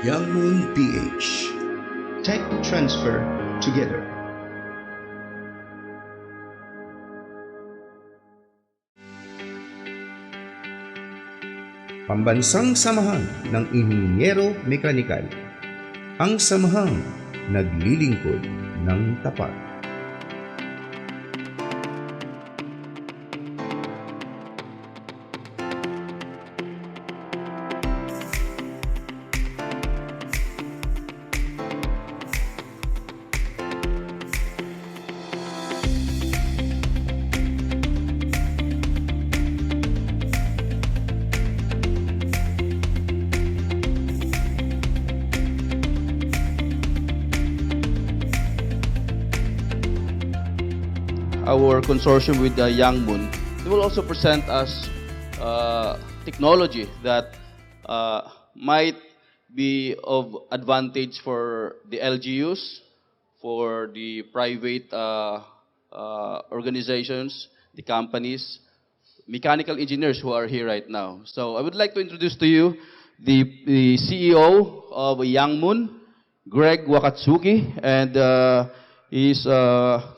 Young Moon PH. Tech Transfer Together. Pambansang Samahan ng Inhinyero Mekanikal. Ang samahang naglilingkod ng tapat. Our consortium with the Young Moon, they will also present us technology that might be of advantage for the LGUs, for the private organizations, the companies, mechanical engineers who are here right now. So I would like to introduce to you the CEO of Young Moon, Greg Wakatsuki, and his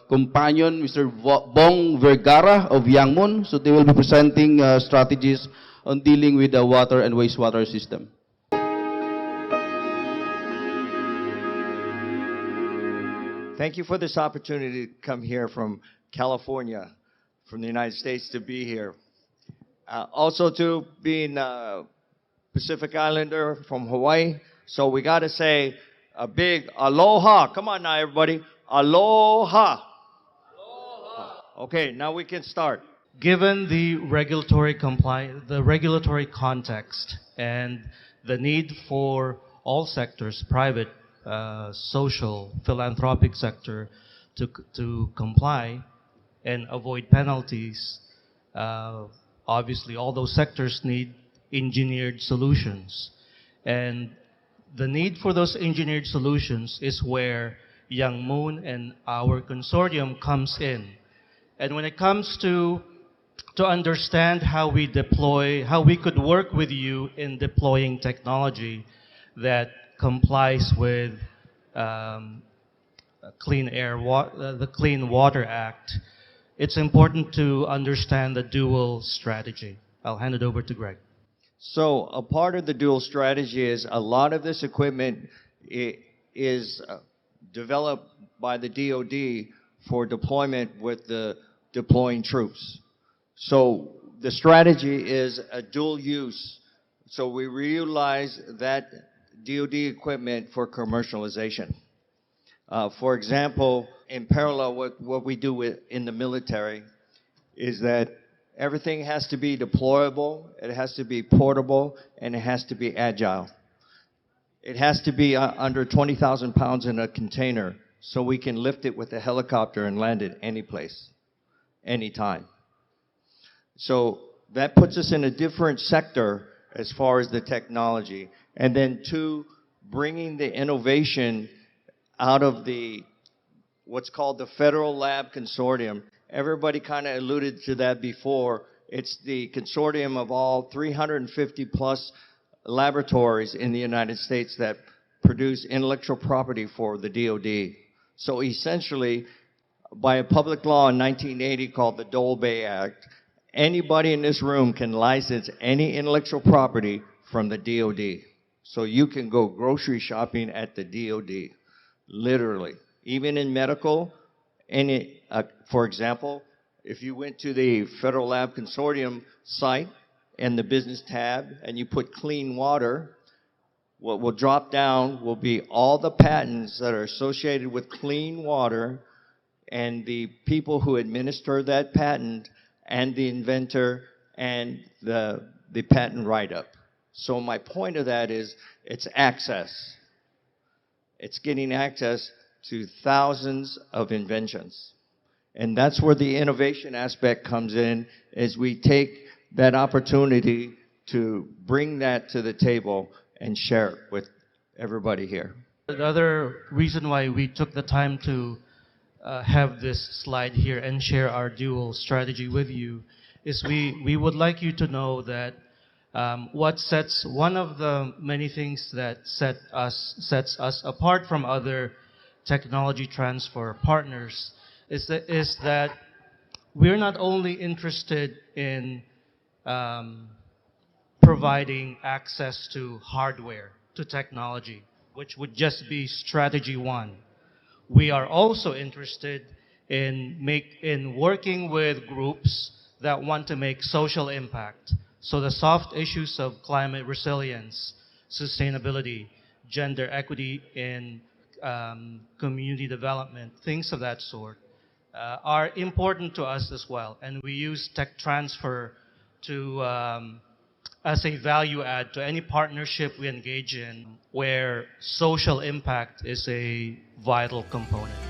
companion, Mr. Bong Vergara of Young Moon. So they will be presenting strategies on dealing with the water and wastewater system. Thank you for this opportunity to come here from California, from the United States, to be here. Also to being a Pacific Islander from Hawaii. So we got to say a big aloha. Come on now, everybody. Aloha. Okay, now we can start. Given the regulatory context and the need for all sectors, private, social, philanthropic sector, to comply and avoid penalties, obviously all those sectors need engineered solutions. And the need for those engineered solutions is where Young Moon and our consortium comes in. And when it comes to understand how we could work with you in deploying technology that complies with the Clean Water Act, it's important to understand the dual strategy. I'll hand it over to Greg. So a part of the dual strategy is a lot of this equipment is developed by the DoD for deployment with the deploying troops. So the strategy is a dual use. So we reutilize that DoD equipment for commercialization. For example, in parallel with what we do in the military is that everything has to be deployable, it has to be portable, and it has to be agile. It has to be under 20,000 pounds in a container so we can lift it with a helicopter and land it any place, anytime. So that puts us in a different sector as far as the technology. And then two, bringing the innovation out of what's called the Federal Lab Consortium. Everybody kind of alluded to that before. It's the consortium of all 350 plus laboratories in the United States that produce intellectual property for the DoD. So essentially, by a public law in 1980 called the Dole-Bay Act, anybody in this room can license any intellectual property from the DoD. So you can go grocery shopping at the DoD, literally. Even in medical, for example, if you went to the Federal Lab Consortium site and the business tab and you put clean water, what will drop down will be all the patents that are associated with clean water and the people who administer that patent and the inventor and the patent write-up. So my point of that is it's access. It's getting access to thousands of inventions. And that's where the innovation aspect comes in, is we take that opportunity to bring that to the table and share it with everybody here. The other reason why we took the time to have this slide here and share our dual strategy with you is we would like you to know that One of the many things that sets us apart from other technology transfer partners is that we're not only interested in providing access to hardware, to technology, which would just be strategy one. We are also interested in working with groups that want to make social impact. So the soft issues of climate resilience, sustainability, gender equity in community development, things of that sort, are important to us as well. And we use tech transfer to as a value add to any partnership we engage in where social impact is a vital component.